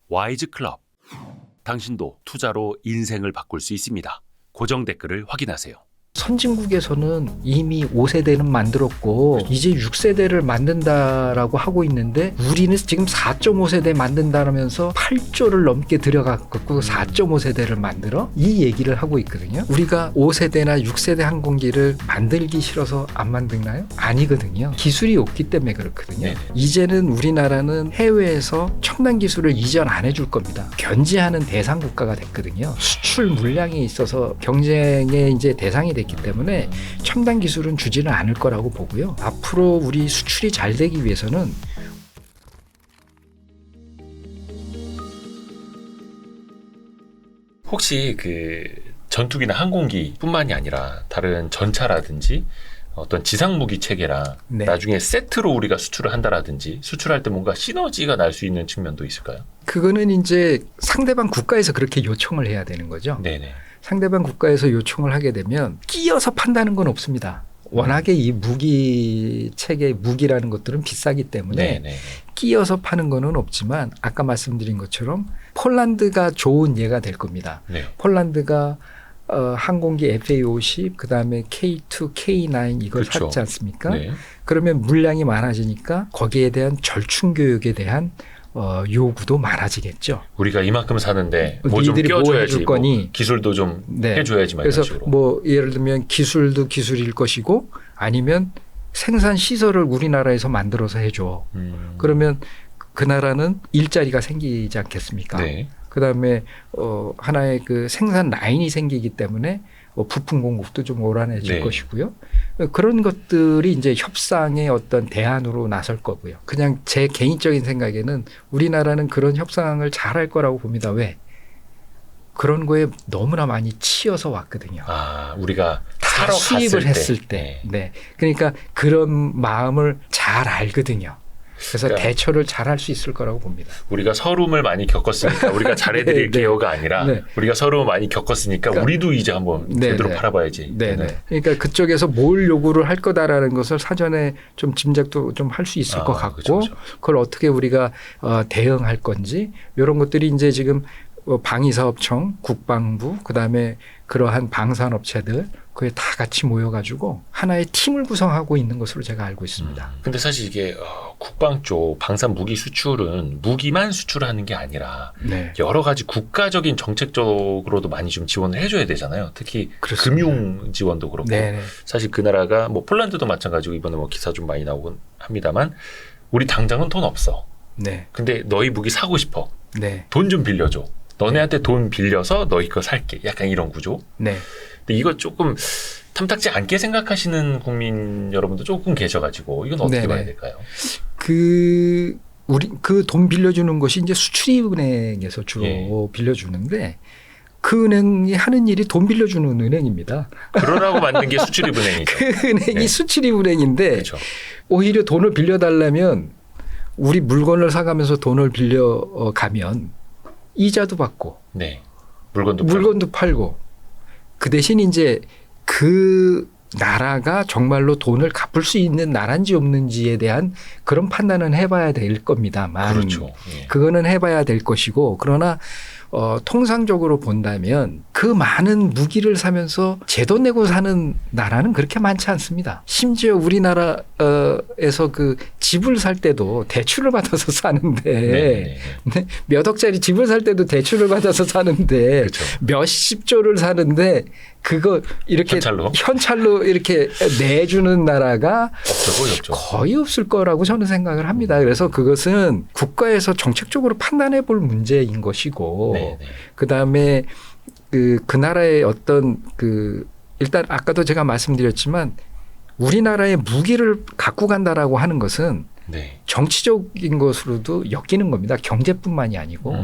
와이즈 클럽. 당신도 투자로 인생을 바꿀 수 있습니다. 고정 댓글을 확인하세요. 선진국에서는 이미 5세대는 만들었고 이제 6세대를 만든다라고 하고 있는데 우리는 지금 4.5세대 만든다면서 8조를 넘게 들여갖고 4.5세대를 만들어? 이 얘기를 하고 있거든요. 우리가 5세대나 6세대 항공기를 만들기 싫어서 안 만드나요? 아니거든요. 기술이 없기 때문에 그렇거든요. 이제는 우리나라는 해외에서 첨단 기술을 이전 안 해줄 겁니다. 견제하는 대상 국가가 됐거든요. 수출 물량이 있어서 경쟁의 이제 대상이 됐기 때문에 첨단 기술은 주지는 않을 거라고 보고요. 앞으로 우리 수출이 잘 되기 위해서는 혹시 그 전투기나 항공기뿐만이 아니라 다른 전차라든지 어떤 지상무기 체계랑 네. 나중에 세트로 우리가 수출을 한다라든지 수출할 때 뭔가 시너지가 날 수 있는 측면도 있을까요? 그거는 이제 상대방 국가에서 그렇게 요청을 해야 되는 거죠. 네네. 상대방 국가에서 요청을 하게 되면 끼어서 판다는 건 없습니다. 워낙에 이 무기 체계, 무기라는 것들은 비싸기 때문에 네네. 끼어서 파는 거는 없지만 아까 말씀드린 것처럼 폴란드가 좋은 예가 될 겁니다. 네. 폴란드가 항공기 FA-50 그다음에 K2, K9 이걸 그렇죠. 샀지 않습니까? 네. 그러면 물량이 많아지니까 거기에 대한 절충 교육에 대한 요구도 많아지겠죠. 우리가 이만큼 사는데 뭐 좀 니들이 뭐 껴줘야지, 해줄 거니? 뭐 기술도 좀 네. 해줘야지 막 그래서 이런 식으로. 뭐 예를 들면 기술도 기술일 것이고 아니면 생산 시설을 우리나라에서 만들어서 해줘. 그러면 그 나라는 일자리가 생기지 않겠습니까? 네. 그다음에 하나의 그 생산 라인이 생기기 때문에 부품 공급도 좀 원활해질 네. 것이고요. 그런 것들이 이제 협상의 어떤 대안으로 나설 거고요. 그냥 제 개인적인 생각에는 우리나라는 그런 협상을 잘할 거라고 봅니다. 왜? 그런 거에 너무나 많이 치여서 왔거든요. 아, 우리가 다 사러 수입을 갔을 했을 때. 네. 그러니까 그런 마음을 잘 알거든요. 그래서 그러니까 대처를 잘 할 수 있을 거라고 봅니다. 우리가 서름을 많이 겪었으니까 우리가 잘해드릴 네, 게요가 아니라 네. 우리가 서름을 많이 겪었으니까 그러니까, 우리도 이제 한번 네, 제대로 네. 팔아봐야지. 네네. 그러니까 그쪽에서 뭘 요구를 할 거다라는 것을 사전에 좀 짐작도 좀 할 수 있을 것 같고 그렇죠, 그렇죠. 그걸 어떻게 우리가 대응할 건지 이런 것들이 이제 지금 방위사업청, 국방부, 그다음에 그러한 방산업체들 그게 다 같이 모여가지고 하나의 팀을 구성하고 있는 것으로 제가 알고 있습니다. 근데 사실 이게 국방 쪽 방산 무기 수출은 무기만 수출하는 게 아니라 네. 여러 가지 국가적인 정책적으로도 많이 좀 지원을 해줘야 되잖아요. 특히 그렇습니다. 금융 지원도 그렇고 네네. 사실 그 나라가 뭐 폴란드도 마찬가지고 이번에 뭐 기사 좀 많이 나오곤 합니다만 우리 당장은 돈 없어. 네. 근데 너희 무기 사고 싶어. 네. 돈 좀 빌려줘. 너네한테 돈 빌려서 너희 거 살게. 약간 이런 구조. 네. 근데 이거 조금 탐탁지 않게 생각하시는 국민 여러분도 조금 계셔가지고 이건 어떻게 네네. 봐야 될까요? 우리 그 돈 빌려주는 것이 이제 수출입은행에서 주로 예. 빌려주는데 그 은행이 하는 일이 돈 빌려주는 은행입니다. 그러라고 만든 게 수출입은행이죠. 그 은행이 네. 수출입은행인데 그렇죠. 오히려 돈을 빌려달라면 우리 물건을 사가면서 돈을 빌려가면 이자도 받고 네. 물건도 팔고 그 대신 이제 그 나라가 정말로 돈을 갚을 수 있는 나라인지 없는지에 대한 그런 판단은 해봐야 될 겁니다만 그렇죠. 예. 그거는 해봐야 될 것이고 그러나 통상적으로 본다면 그 많은 무기를 사면서 제 돈 내고 사는 나라는 그렇게 많지 않습니다. 심지어 우리나라에서 그 집을 살 때도 대출을 받아서 사는데 네. 몇 억짜리 집을 살 때도 대출을 받아서 사는데 그렇죠. 몇십 조를 사는데 그거 이렇게 현찰로 이렇게 내주는 나라가 거의 없죠. 거의 없을 거라고 저는 생각을 합니다. 그래서 그것은 국가에서 정책적으로 판단해 볼 문제인 것이고 네. 그다음에 그 나라의 어떤 일단 아까도 제가 말씀드렸지만 우리나라의 무기를 갖고 간다라고 하는 것은 네. 정치적인 것으로도 엮이는 겁니다. 경제뿐만이 아니고.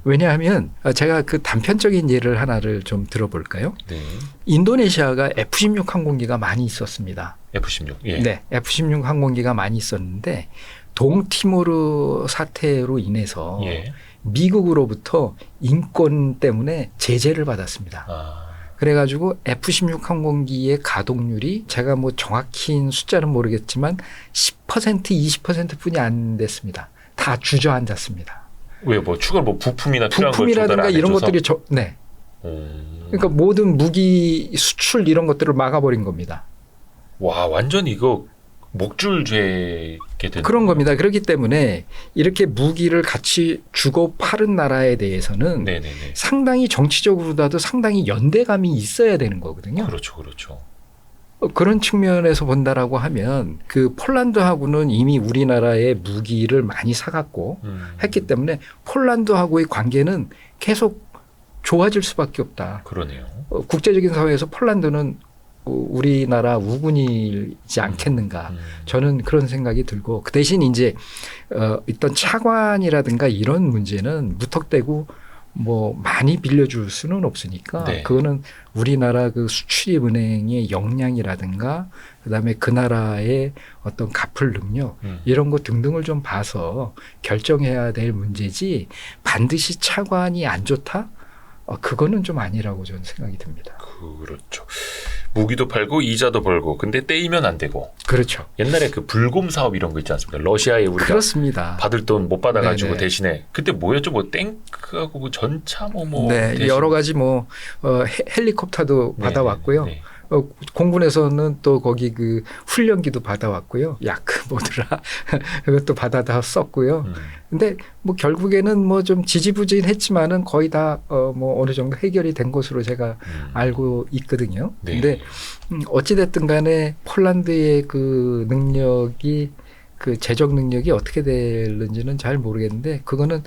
왜냐하면 제가 그 단편적인 예를 하나를 좀 들어볼까요? 네. 인도네시아가 F-16 항공기가 많이 있었습니다. F-16. 예. 네, F-16 항공기가 많이 있었는데 동티모르 사태로 인해서 예. 미국으로부터 인권 때문에 제재를 받았습니다. 그래가지고 F-16 항공기의 가동률이 제가 뭐 정확히 숫자는 모르겠지만 10% 20%뿐이 안 됐습니다. 다 주저앉았습니다. 왜 뭐 추가로 뭐 부품이나 필요한 걸 조달 부품이라든가 안 이런 해줘서? 것들이 네. 그러니까 모든 무기 수출 이런 것들을 막아버린 겁니다. 와 완전 이거 목줄죄게 되는 그런 겁니다. 그렇기 때문에 이렇게 무기를 같이 주고 파는 나라에 대해서는 네네네. 상당히 정치적으로라도 상당히 연대감이 있어야 되는 거거든요. 그렇죠, 그렇죠. 그런 측면에서 본다라고 하면 그 폴란드하고는 이미 우리나라의 무기를 많이 사갔고 했기 때문에 폴란드하고의 관계는 계속 좋아질 수밖에 없다. 그러네요. 국제적인 사회에서 폴란드는 우리나라 우군이지 않겠는가. 저는 그런 생각이 들고 그 대신 이제 어떤 차관이라든가 이런 문제는 무턱대고 뭐 많이 빌려줄 수는 없으니까 네. 그거는 우리나라 그 수출입은행의 역량이라든가 그다음에 그 나라의 어떤 갚을 능력 이런 것 등등을 좀 봐서 결정해야 될 문제지 반드시 차관이 안 좋다? 그거는 좀 아니라고 저는 생각이 듭니다. 그렇죠. 무기도 팔고 이자도 벌고 근데 떼이면 안 되고. 그렇죠. 옛날에 그 불곰 사업 이런 거 있지 않습니까? 러시아에 우리가 그렇습니다. 받을 돈 못 받아가지고 네네. 대신에 그때 뭐였죠? 뭐 탱크하고 뭐 전차 뭐 네, 대신. 여러 가지 뭐 헬리콥터도 네, 받아왔고요. 네, 네. 공군에서는 또 거기 그 훈련기도 받아왔고요. 야크 뭐더라 그것도 받아다 썼고요. 근데 뭐 결국에는 뭐 좀 지지부진했지만은 거의 다 뭐 어느 정도 해결이 된 것으로 제가 알고 있거든요. 네. 근데 어찌 됐든 간에 폴란드의 그 능력이 그 재정 능력이 어떻게 될는지는 잘 모르겠는데 그거는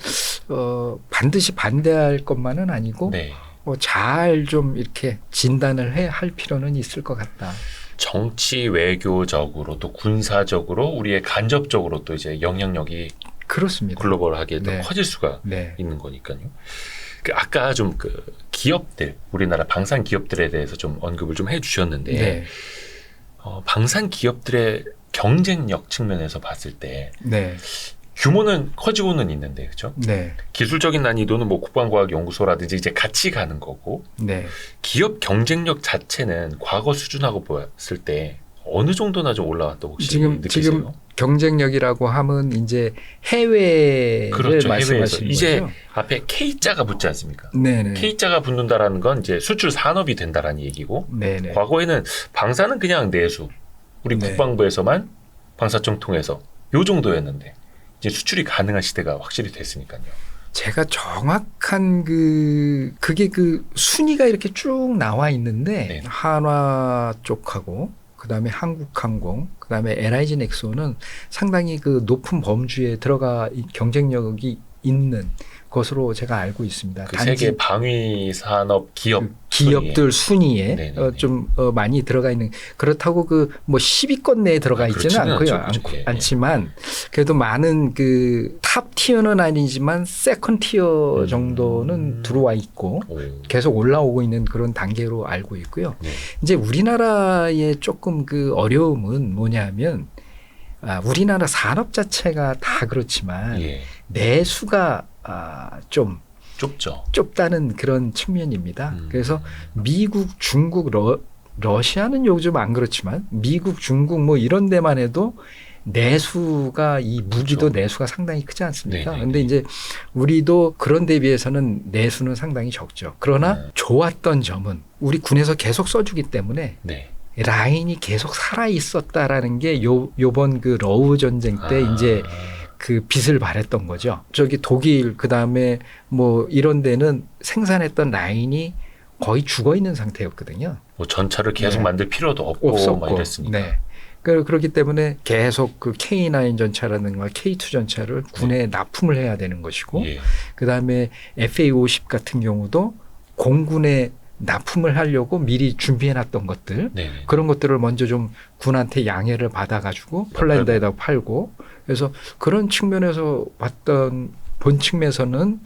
반드시 반대할 것만은 아니고 네. 잘 좀 이렇게 진단을 할 필요는 있을 것 같다. 정치 외교적으로 또 군사적으로 우리의 간접적으로 또 이제 영향력이 그렇습니다. 글로벌하게 더 네. 커질 수가 네. 있는 거니까요. 그 아까 좀 그 기업들 우리나라 방산 기업들에 대해서 좀 언급을 좀 해주셨는데 네. 방산 기업들의 경쟁력 측면에서 봤을 때 네. 규모는 커지고는 있는데 그렇죠? 네. 기술적인 난이도는 뭐 국방과학연구소라든지 이제 같이 가는 거고 네. 기업 경쟁력 자체는 과거 수준하고 봤을 때 어느 정도나 좀 올라왔다고 혹시 느끼세요? 지금 경쟁력이라고 하면 이제 해외를 그렇죠. 말씀하시는 해외에서 이제 거죠. 앞에 K자가 붙지 않습니까? 네네. K자가 붙는다라는 건 이제 수출 산업이 된다라는 얘기고 네네. 과거에는 방사는 그냥 내수 우리 네. 국방부에서만 방사청 통해서 요 정도였는데 이제 수출이 가능한 시대가 확실히 됐으니까요. 제가 정확한 그게 그 순위가 이렇게 쭉 나와 있는데 네. 한화 쪽하고 그다음에 한국항공 그다음에 LIG 넥소는 상당히 그 높은 범주에 들어가 경쟁력이 있는 것으로 제가 알고 있습니다. 그 세계 방위 산업 기업 그 기업들 순위에 네네네. 좀 많이 들어가 있는 그렇다고 그 뭐 10위권 내에 들어가 있지는 그렇지는 않고요. 않죠. 그렇죠. 예, 않지만 그래도 많은 그 탑 티어는 아니지만 세컨 티어 정도는 들어와 있고 오. 계속 올라오고 있는 그런 단계로 알고 있고요. 네. 이제 우리나라의 조금 그 어려움은 뭐냐면 우리나라 산업 자체가 다 그렇지만 예. 내수가 좀 좁죠. 좁다는 그런 측면입니다. 음. 그래서 미국, 중국, 러시아는 요즘 안 그렇지만 미국, 중국 뭐 이런 데만 해도 내수가 이 무기도 그렇죠. 내수가 상당히 크지 않습니까? 네네네. 그런데 이제 우리도 그런 데 비해서는 내수는 상당히 적죠. 그러나 좋았던 점은 우리 군에서 계속 써주기 때문에 네. 라인이 계속 살아 있었다라는 게 요번 그 러우 전쟁 때 이제 그 빛을 발했던 거죠. 저기 독일 그다음에 뭐 이런 데는 생산했던 라인이 거의 죽어 있는 상태였거든요. 뭐 전차를 계속 네. 만들 필요도 없고 없었고. 막 이랬으니까. 네. 그렇기 때문에 계속 그 K9 전차라든가 K2 전차를 군에 납품을 해야 되는 것이고 예. 그다음에 FA50 같은 경우도 공군에 납품을 하려고 미리 준비해놨던 것들 네. 그런 것들을 먼저 좀 군한테 양해를 받아가지고 폴란드에다 팔고 그래서 그런 측면에서 봤던 본 측면에서는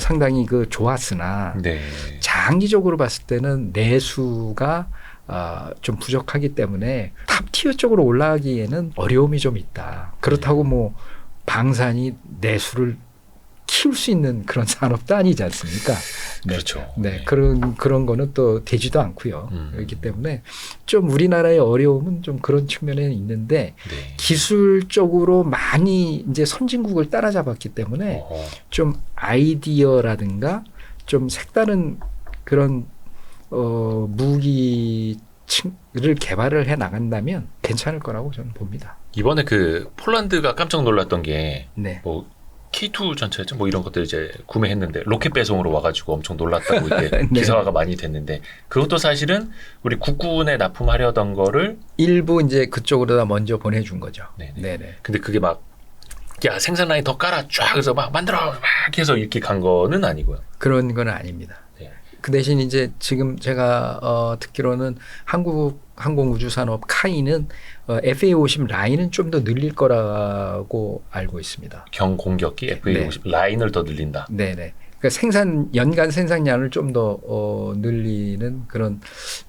상당히 그 좋았으나 네. 장기적으로 봤을 때는 내수가 좀 부족하기 때문에 탑 티어 쪽으로 올라가기에는 어려움이 좀 있다. 그렇다고 뭐 방산이 내수를 키울 수 있는 그런 산업도 아니지 않습니까? 네. 그렇죠. 네, 그런 거는 또 되지도 않고요. 그렇기 때문에 좀 우리나라의 어려움은 좀 그런 측면에 있는데 네. 기술적으로 많이 이제 선진국을 따라잡았기 때문에 좀 아이디어라든가 좀 색다른 그런 무기를 개발을 해 나간다면 괜찮을 거라고 저는 봅니다. 이번에 그 폴란드가 깜짝 놀랐던 게 네. 뭐 K2 전차였죠. 뭐 이런 것들 이제 구매했는데 로켓 배송으로 와가지고 엄청 놀랐다고 이게 네. 기사화가 많이 됐는데 그것도 사실은 우리 국군에 납품하려던 거를 일부 이제 그쪽으로다 먼저 보내준 거죠. 네네. 네네. 근데 그게 막 야 생산 라인 더 깔아 쫙 해서 막 만들어 막 해서 이렇게 간 거는 아니고요. 그런 건 아닙니다. 네. 그 대신 이제 지금 제가 듣기로는 한국 항공우주산업 카이는 FA50 라인은 좀 더 늘릴 거라고 알고 있습니다. 경공격기 FA50 라인을 더 늘린다. 네네. 그러니까 연간 생산량을 좀 더 늘리는 그런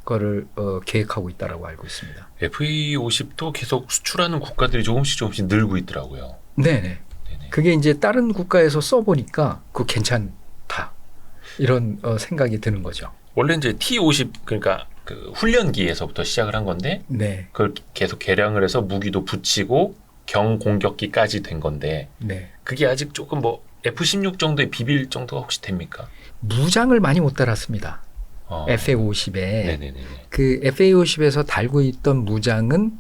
거를 계획하고 있다라고 알고 있습니다. FA50도 계속 수출하는 국가들이 조금씩 늘고 있더라고요. 네네. 네네. 그게 이제 다른 국가에서 써보니까 그거 괜찮다. 이런 생각이 드는 거죠. 원래 이제 T50 그러니까 그 훈련기에서부터 시작을 한 건데 네. 그걸 계속 개량을 해서 무기도 붙이고 경공격기까지 된 건데 네. 그게 아직 조금 뭐 F16 정도에 비빌 정도가 혹시 됩니까? 무장을 많이 못 달았습니다. FA50에. 네네네. 그 FA50에서 달고 있던 무장은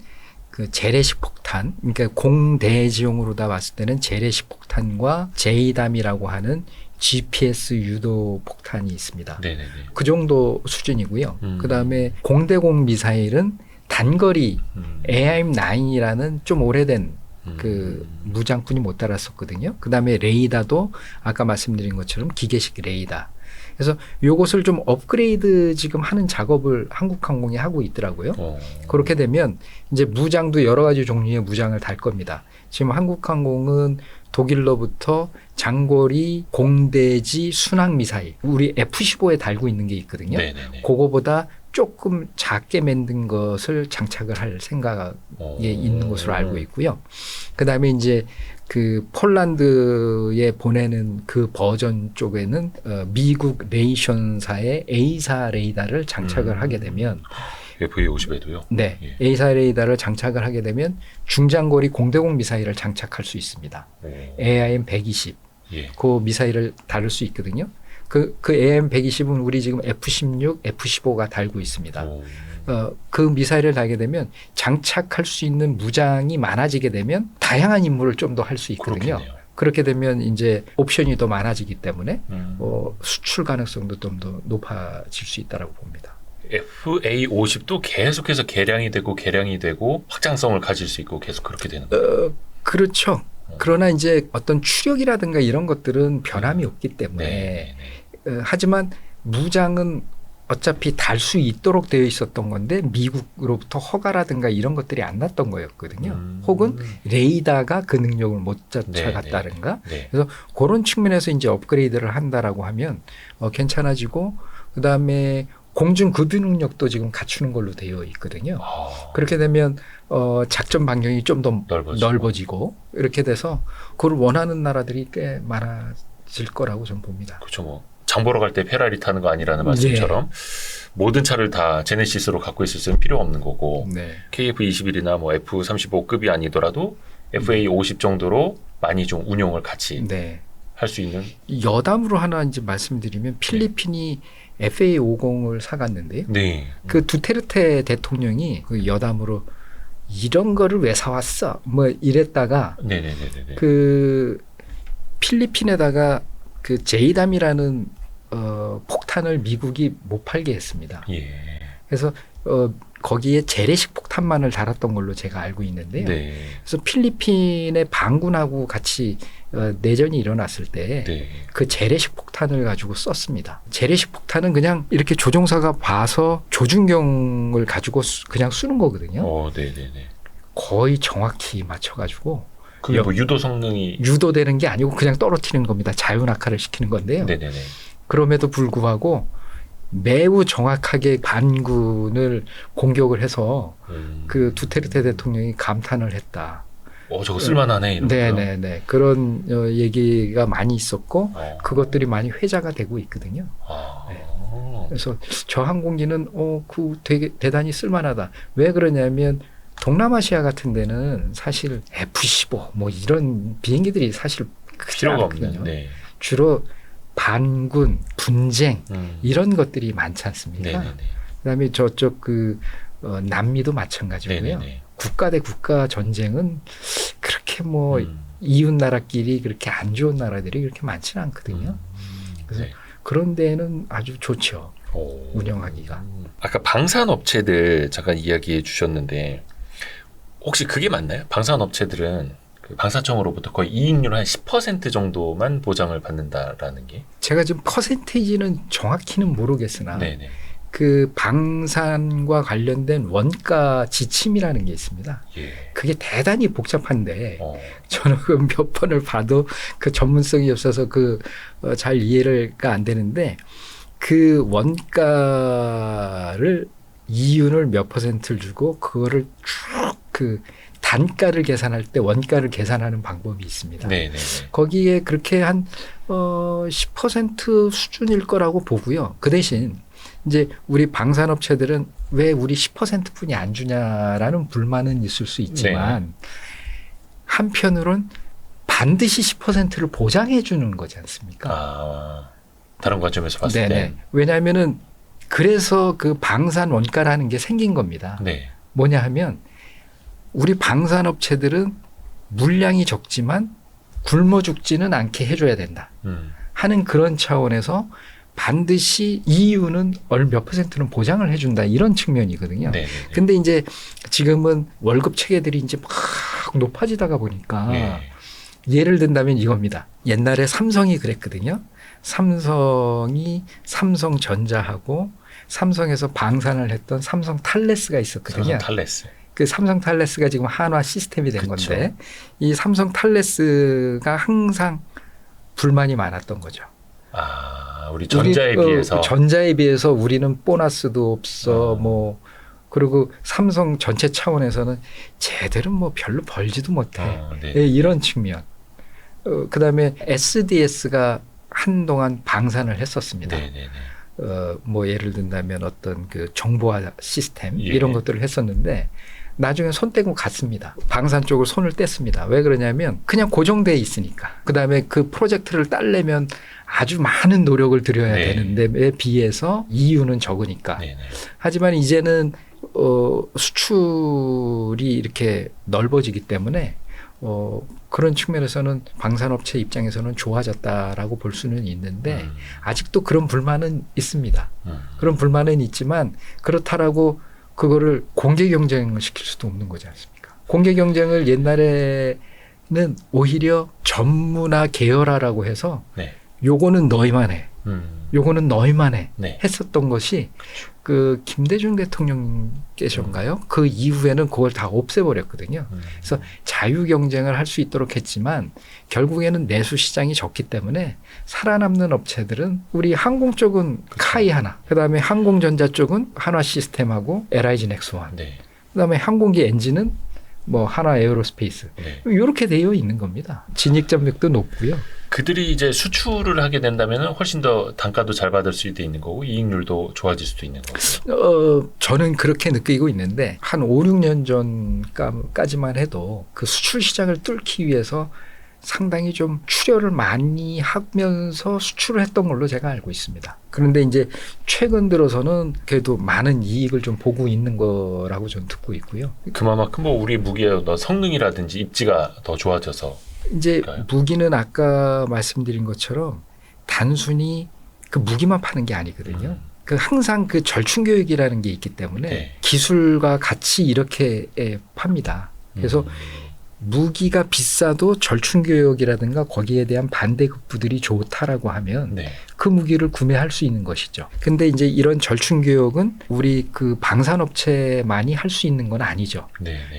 그 재래식 폭탄, 그러니까 공대지용으로다 봤을 때는 재래식 폭탄과 제이담이라고 하는 GPS 유도 폭탄이 있습니다. 네네네. 그 정도 수준이고요. 그다음에 공대공 미사일은 단거리 AIM-9이라는 좀 오래된 그 무장군이 못 달았었거든요. 그다음에 레이더도 아까 말씀드린 것처럼 기계식 레이더. 그래서 요것을 좀 업그레이드 지금 하는 작업을 한국항공이 하고 있더라고요. 그렇게 되면 이제 무장도 여러 가지 종류의 무장을 달 겁니다. 지금 한국항공은 독일로부터 장거리 공대지 순항 미사일, 우리 F-15에 달고 있는 게 있거든요. 네네네. 그거보다 조금 작게 만든 것을 장착을 할 생각에 있는 것으로 알고 있고요. 그다음에 이제 그 폴란드에 보내는 그 버전 쪽에는 미국 레이션사의 A사 레이더를 장착을 하게 되면 FA50에도요? 네, 예. A사 레이더를 장착을 하게 되면 중장거리 공대공 미사일을 장착할 수 있습니다. AIM-120 예. 그 미사일을 다룰 수 있거든요. 그 AIM-120은 우리 지금 F-16, F-15가 달고 있습니다. 그 미사일을 달게 되면 장착할 수 있는 무장이 많아지게 되면 다양한 임무를 좀 더 할 수 있거든요. 그렇겠네요. 그렇게 되면 이제 옵션이 더 많아지기 때문에 수출 가능성도 좀 더 높아질 수 있다고 봅니다. FA50도 계속해서 개량이 되고 확장성을 가질 수 있고 계속 그렇게 되는 거예요. 그렇죠. 그러나 이제 어떤 추력이라든가 이런 것들은 변함이 없기 때문에 하지만 무장은 어차피 달 수 있도록 되어 있었던 건데 미국으로부터 허가라든가 이런 것들이 안 났던 거였거든요. 혹은 레이더가 그 능력을 못 쫓아갔다든가. 그래서 그런 측면에서 이제 업그레이드를 한다라고 하면 괜찮아지고 그다음에 공중 급유 능력도 지금 갖추는 걸로 되어 있거든요. 그렇게 되면 작전 반경이 좀 더 넓어지고 이렇게 돼서 그걸 원하는 나라들이 꽤 많아질 거라고 저는 봅니다. 그렇죠. 뭐 장 보러 갈 때 페라리 타는 거 아니라는 말씀처럼 모든 차를 다 제네시스로 갖고 있을 수는 필요 없는 거고 KF-21이나 뭐 F-35급이 아니더라도 FA-50 정도로 많이 좀 운용을 같이 할 수 있는. 여담으로 하나 이제 말씀드리면 필리핀이 FA-50을 사갔는데요. 그 두테르테 대통령이 그 여담으로 이런 거를 왜 사왔어? 뭐 이랬다가 그 필리핀에다가 그 제이담이라는 폭탄을 미국이 못 팔게 했습니다. 그래서 거기에 재래식 폭탄만을 달았던 걸로 제가 알고 있는데요. 그래서 필리핀의 반군하고 같이 내전이 일어났을 때 그 재래식 폭탄을 가지고 썼습니다. 재래식 폭탄은 그냥 이렇게 조종사가 봐서 조준경을 가지고 그냥 쏘는 거거든요. 거의 정확히 맞춰가지고 그게 뭐 유도 성능이 유도되는 게 아니고 그냥 떨어뜨리는 겁니다. 자유낙하를 시키는 건데요. 그럼에도 불구하고 매우 정확하게 반군을 공격을 해서 그 두테르테 대통령이 감탄을 했다. 저거 쓸만하네 이런 거요. 네네네. 그런 얘기가 많이 있었고 그것들이 많이 회자가 되고 있거든요. 네. 그래서 저 항공기는 그 되게 대단히 쓸만하다. 왜 그러냐면 동남아시아 같은 데는 사실 F-15 뭐 이런 비행기들이 사실 필요가 없는. 네. 주로 반군, 분쟁 이런 것들이 많지 않습니까? 네네네. 그다음에 저쪽 남미도 마찬가지고요. 네네네. 국가 대 국가 전쟁은 그렇게 뭐 이웃 나라끼리 그렇게 안 좋은 나라들이 그렇게 많지는 않거든요. 그래서 네. 그런 데는 아주 좋죠. 운영하기가. 아까 방산업체들 잠깐 이야기해 주셨는데 혹시 그게 맞나요? 방산업체들은 그 방사청으로부터 거의 이익률 한 10% 정도만 보장을 받는다라는 게? 제가 지금 퍼센테이지는 정확히는 모르겠으나 네네. 그 방산과 관련된 원가 지침이라는 게 있습니다. 예. 그게 대단히 복잡한데 저는 몇 번을 봐도 그 전문성이 없어서 잘 이해가 안 되는데 그 원가를 이윤을 몇 %를 주고 그거를 쭉 그 단가를 계산할 때 원가를 계산하는 방법이 있습니다. 네네. 거기에 그렇게 한 10% 수준일 거라고 보고요. 그 대신 이제 우리 방산업체들은 왜 우리 10%뿐이 안 주냐라는 불만은 있을 수 있지만 한편으론 반드시 10%를 보장해 주는 거지 않습니까? 다른 관점에서 봤을 때. 왜냐하면은 그래서 그 방산 원가라는 게 생긴 겁니다. 네. 뭐냐 하면 우리 방산업체들은 물량이 적지만 굶어 죽지는 않게 해줘야 된다 하는 그런 차원에서 반드시 이유는 몇 %는 보장을 해준다 이런 측면이거든요. 근데 이제 지금은 월급 체계들이 이제 막 높아지다가 보니까 예를 든다면 이겁니다. 옛날에 삼성이 그랬거든요. 삼성이 삼성전자하고 삼성에서 방산을 했던 삼성 탈레스가 있었거든요. 삼성 탈레스. 그 삼성 탈레스가 지금 한화 시스템이 된 건데 이 삼성 탈레스가 항상 불만이 많았던 거죠. 우리 전자에 비해서. 전자에 비해서 우리는 보너스도 없어. 뭐 그리고 삼성 전체 차원에서는 제대로 뭐 별로 벌지도 못해. 이런 측면. 그다음에 SDS가 한동안 방산을 했었습니다. 뭐 예를 든다면 어떤 그 정보화 시스템 이런 것들을 했었는데 나중에 손 떼고 갔습니다. 방산 쪽을 손을 뗐습니다. 왜 그러냐면 그냥 고정돼 있으니까. 그다음에 그 프로젝트를 따려면 아주 많은 노력을 들여야 되는데에 비해서 이윤은 적으니까. 하지만 이제는 수출이 이렇게 넓어지기 때문에 그런 측면에서는 방산업체 입장에서는 좋아졌다라고 볼 수는 있는데 아직도 그런 불만은 있습니다. 그런 불만은 있지만 그렇다라고 그거를 공개 경쟁을 시킬 수도 없는 거지 않습니까? 공개 경쟁을 옛날에는 오히려 전문화 계열화라고 해서 요거는 너희만 해. 요거는 너희만 해. 했었던 것이 그 김대중 대통령께서인가요? 그 이후에는 그걸 다 없애버렸거든요. 그래서 자유 경쟁을 할 수 있도록 했지만 결국에는 내수 시장이 적기 때문에 살아남는 업체들은 우리 항공 쪽은 카이 하나, 그다음에 항공전자 쪽은 한화 시스템하고 LIG 넥스원, 그다음에 항공기 엔진은 뭐 한화 에어로스페이스 이렇게 되어 있는 겁니다. 진입 장벽도 높고요. 그들이 이제 수출을 하게 된다면 훨씬 더 단가도 잘 받을 수도 있는 거고 이익률도 좋아질 수도 있는 거고. 저는 그렇게 느끼고 있는데 한 5, 6년 전까지만 해도 그 수출 시장을 뚫기 위해서 상당히 좀 출혈을 많이 하면서 수출을 했던 걸로 제가 알고 있습니다. 그런데 이제 최근 들어서는 그래도 많은 이익을 좀 보고 있는 거라고 저는 듣고 있고요. 그만큼 뭐 우리 무기의 성능이라든지 입지가 더 좋아져서. 이제 무기는 아까 말씀드린 것처럼 단순히 그 무기만 파는 게 아니거든요. 그 항상 그 절충 교육이라는 게 있기 때문에 기술과 같이 이렇게 팝니다. 그래서 무기가 비싸도 절충 교육이라든가 거기에 대한 반대급부들이 좋다라고 하면 그 무기를 구매할 수 있는 것이죠. 근데 이제 이런 절충 교육은 우리 그 방산업체만이 할 수 있는 건 아니죠.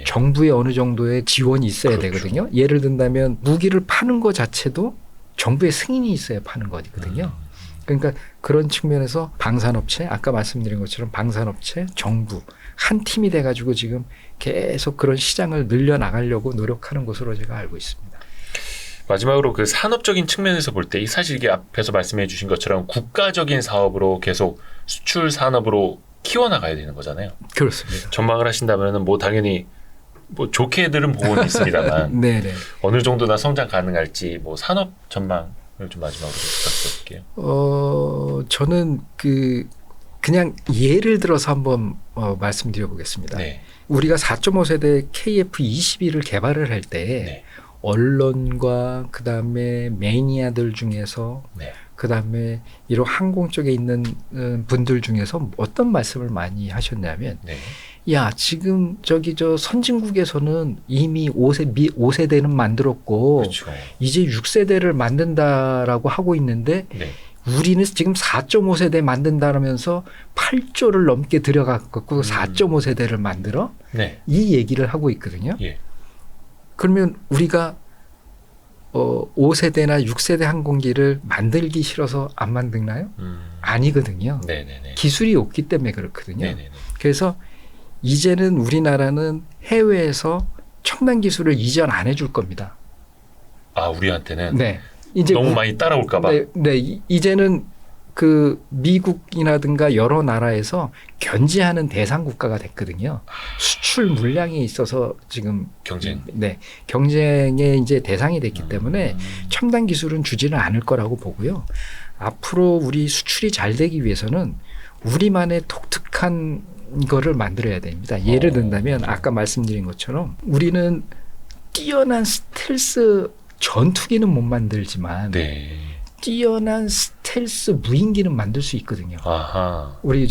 정부의 어느 정도의 지원이 있어야 되거든요. 예를 든다면 무기를 파는 것 자체도 정부의 승인이 있어야 파는 거거든요. 그러니까 그런 측면에서 방산업체, 아까 말씀드린 것처럼 방산업체, 정부 한 팀이 돼가지고 지금 계속 그런 시장을 늘려나가려고 노력하는 것으로 제가 알고 있습니다. 마지막으로 그 산업적인 측면에서 볼 때 사실 이게 앞에서 말씀해 주신 것처럼 국가적인 사업으로 계속 수출 산업으로 키워나가야 되는 거잖아요. 그렇습니다. 전망을 하신다면은 뭐 당연히 뭐 좋게들은 보고는 있습니다만 네네. 어느 정도나 성장 가능할지 뭐 산업 전망을 좀 마지막으로 부탁드릴게요. 저는 그냥 예를 들어서 한번 말씀드려 보겠습니다. 네. 우리가 4.5세대 KF-21을 개발을 할 때 네. 언론과 그다음에 매니아들 중에서 네. 그다음에 이런 항공 쪽에 있는 분들 중에서 어떤 말씀을 많이 하셨냐면 네. 야, 지금 저 선진국에서는 이미 5세대는 만들었고 그렇죠. 이제 6세대를 만든다라고 하고 있는데 네. 우리는 지금 4.5세대 만든다면서 8조를 넘게 들여갖고 4.5세대를 만들어? 네. 이 얘기를 하고 있거든요. 예. 그러면 우리가 5세대나 6세대 항공기를 만들기 싫어서 안 만드나요? 아니거든요. 네네네. 기술이 없기 때문에 그렇거든요. 네네네. 그래서 이제는 우리나라는 해외에서 첨단 기술을 이전 안 해줄 겁니다. 아, 우리한테는 네. 이제 너무 많이 따라올까 봐. 네, 이제는 그 미국이라든가 여러 나라에서 견제하는 대상 국가가 됐거든요. 수출 물량이 있어서 지금 경쟁의 이제 대상이 됐기 때문에 첨단 기술은 주지는 않을 거라고 보고요. 앞으로 우리 수출이 잘 되기 위해서는 우리만의 독특한 거를 만들어야 됩니다. 예를 든다면 아까 말씀드린 것처럼 우리는 뛰어난 스텔스 전투기는 못 만들지만 네. 뛰어난 스텔스 무인기는 만들 수 있거든요. 아하. 우리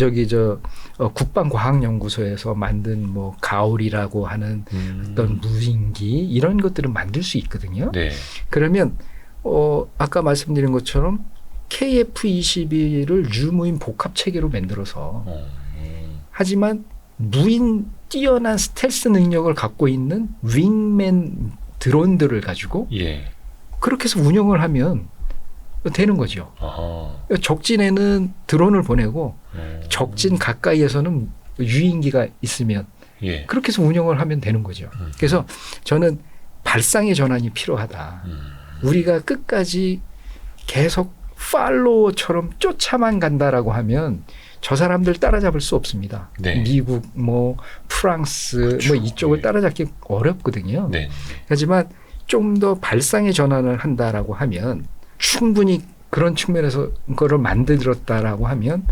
국방과학연구소에서 만든 뭐 가오리라고 하는 어떤 무인기 이런 것들은 만들 수 있거든요. 네. 그러면 아까 말씀드린 것처럼 KF-21을 유무인 복합 체계로 만들어서 하지만 뛰어난 스텔스 능력을 갖고 있는 윙맨 드론들을 가지고 그렇게 해서 운영을 하면 되는 거죠. 아하. 적진에는 드론을 보내고 적진 가까이에서는 유인기가 있으면 그렇게 해서 운영을 하면 되는 거죠. 그래서 저는 발상의 전환이 필요하다. 우리가 끝까지 계속 팔로워처럼 쫓아만 간다라고 하면 저 사람들 따라잡을 수 없습니다. 네. 미국, 프랑스, 그렇죠. 이쪽을 따라잡기 어렵거든요. 네. 하지만 좀 더 발상의 전환을 한다라고 하면 충분히 그런 측면에서 그거를 만들었다라고 하면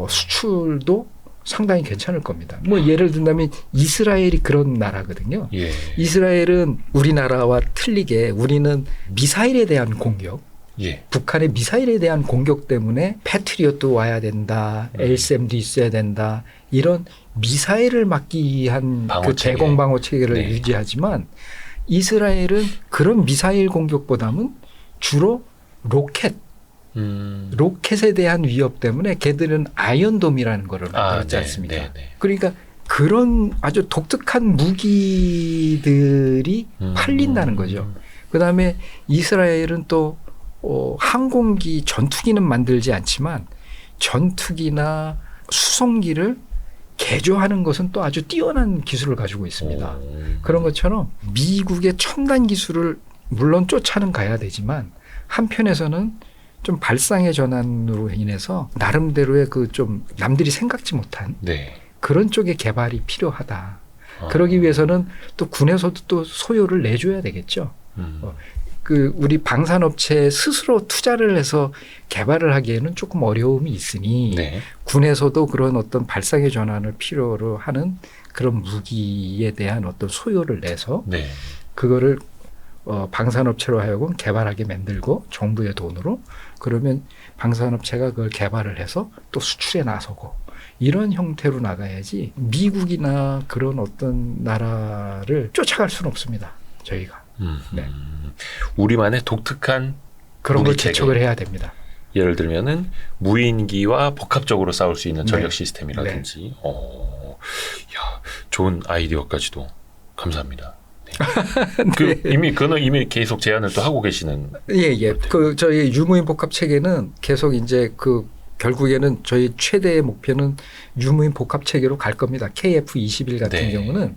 수출도 상당히 괜찮을 겁니다. 예를 든다면 이스라엘이 그런 나라거든요. 예. 이스라엘은 우리나라와 틀리게 우리는 미사일에 대한 공격, 북한의 미사일에 대한 공격 때문에 패트리엇도 와야 된다, LSM도 있어야 된다, 이런 미사일을 막기 위한 그 대공 방어 체계를 유지하지만 이스라엘은 그런 미사일 공격보다는 주로 로켓에 대한 위협 때문에 걔들은 아이언돔이라는 거를 만들었지 않습니까? 그러니까 그런 아주 독특한 무기들이 팔린다는 거죠. 그다음에 이스라엘은 또 항공기 전투기는 만들지 않지만 전투기나 수송기를 개조하는 것은 또 아주 뛰어난 기술을 가지고 있습니다. 그런 것처럼 미국의 첨단 기술을 물론 쫓아는 가야 되지만 한편에서는 좀 발상의 전환으로 인해서 나름대로의 좀 남들이 생각지 못한 그런 쪽의 개발이 필요하다. 그러기 위해서는 또 군에서도 또 소요를 내줘야 되겠죠. 우리 방산업체 스스로 투자를 해서 개발을 하기에는 조금 어려움이 있으니 군에서도 그런 어떤 발상의 전환을 필요로 하는 그런 무기에 대한 어떤 소요를 내서 그거를 방산업체로 하여금 개발하게 만들고 정부의 돈으로 그러면 방산업체가 그걸 개발을 해서 또 수출에 나서고 이런 형태로 나가야지 미국이나 그런 어떤 나라를 쫓아갈 수는 없습니다. 저희가. 우리만의 독특한 그런 걸 개척을 해야 됩니다. 예를 들면은 무인기와 복합적으로 싸울 수 있는 전력 시스템이라든지. 야, 좋은 아이디어까지도 감사합니다. 그 그거는 이미 계속 제안을 또 하고 계시는. 예. 그 저희 유무인 복합 체계는 계속 이제 그 결국에는 저희 최대의 목표는 유무인 복합 체계로 갈 겁니다. KF21 같은 네. 경우는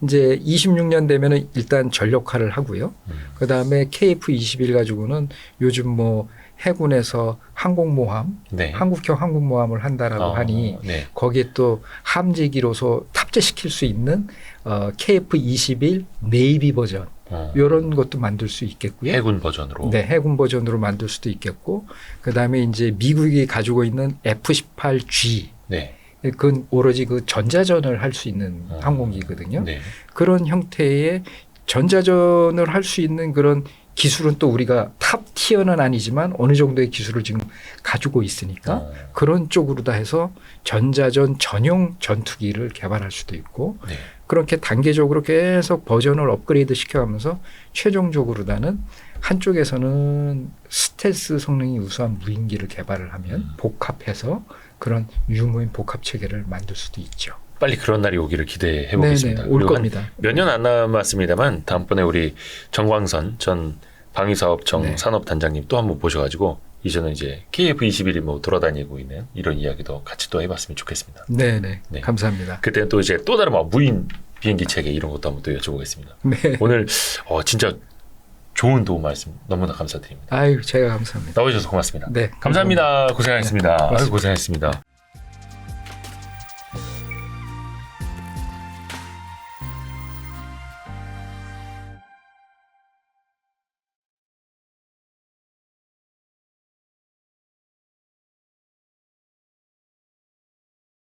이제 26년 되면은 일단 전력화를 하고요. 그 다음에 KF21 가지고는 요즘 뭐 해군에서 항공모함, 네. 한국형 항공모함을 한다라고 하니 네. 거기에 또 함재기로서 탑재시킬 수 있는 KF21 네이비 버전 이런 것도 만들 수 있겠고요. 해군 버전으로. 네, 해군 버전으로 만들 수도 있겠고, 그 다음에 이제 미국이 가지고 있는 F-18G, 네. 그건 오로지 그 전자전을 할 수 있는 항공기거든요. 네. 그런 형태의 전자전을 할 수 있는 그런 기술은 또 우리가 탑 티어는 아니지만 어느 정도의 기술을 지금 가지고 있으니까 그런 쪽으로 다 해서 전자전 전용 전투기를 개발할 수도 있고 네. 그렇게 단계적으로 계속 버전을 업그레이드 시켜가면서 최종적으로 나는 한쪽에서는 스텔스 성능이 우수한 무인기를 개발을 하면 복합해서 그런 유무인 복합 체계를 만들 수도 있죠. 빨리 그런 날이 오기를 기대해 보겠습니다. 네네, 올 겁니다. 몇 년 안 남았습니다만 다음번에 우리 정광선 전 방위사업청 네. 산업단장님 또 한번 모셔가지고 이제는 이제 KF21이 뭐 돌아다니고 있는 이런 이야기도 같이 또 해봤으면 좋겠습니다. 네네. 네. 감사합니다. 그때는 또 이제 또 다른 뭐 무인 비행기 체계 이런 것도 한번 또 여쭤보겠습니다. 네. 오늘 진짜 좋은 도움 말씀 너무나 감사드립니다. 아유, 제가 감사합니다. 나와주셔서 고맙습니다. 네. 감사합니다. 고생하셨습니다. 네, 고맙습니다. 아유, 고생하셨습니다.